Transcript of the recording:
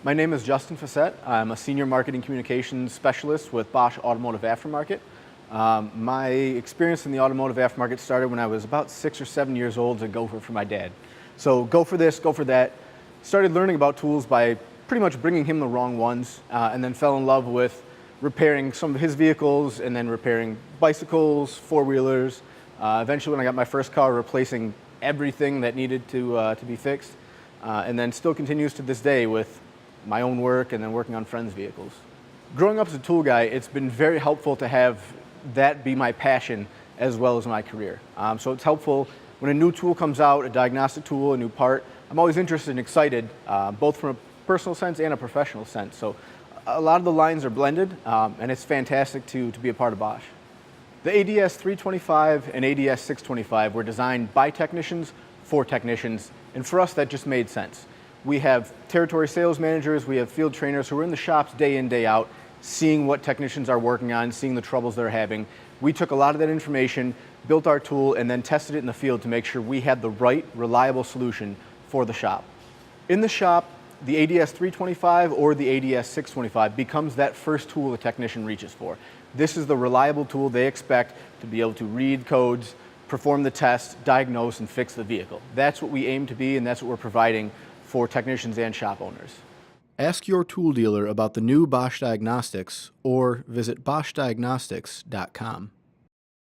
My name is Justin Fisette. I'm a senior marketing communications specialist with Bosch Automotive Aftermarket. My experience in the automotive aftermarket started when I was about 6 or 7 years old to go for my dad. So go for this, go for that. Started learning about tools by pretty much bringing him the wrong ones, and then fell in love with repairing some of his vehicles and then repairing bicycles, four-wheelers. Eventually when I got my first car, replacing everything that needed to be fixed, and then still continues to this day with my own work and then working on friends' vehicles. Growing up as a tool guy, it's been very helpful to have that be my passion as well as my career. So it's helpful when a new tool comes out, a diagnostic tool, a new part. I'm always interested and excited, both from a personal sense and a professional sense. So a lot of the lines are blended, and it's fantastic to be a part of Bosch. The ADS 325 and ADS 625 were designed by technicians for technicians, and for us that just made sense. We have territory sales managers, we have field trainers who are in the shops day in, day out, seeing what technicians are working on, seeing the troubles they're having. We took a lot of that information, built our tool, and then tested it in the field to make sure we had the right, reliable solution for the shop. In the shop, the ADS 325 or the ADS 625 becomes that first tool the technician reaches for. This is the reliable tool they expect to be able to read codes, perform the test, diagnose, and fix the vehicle. That's what we aim to be, and that's what we're providing for technicians and shop owners. Ask your tool dealer about the new Bosch Diagnostics or visit boschdiagnostics.com.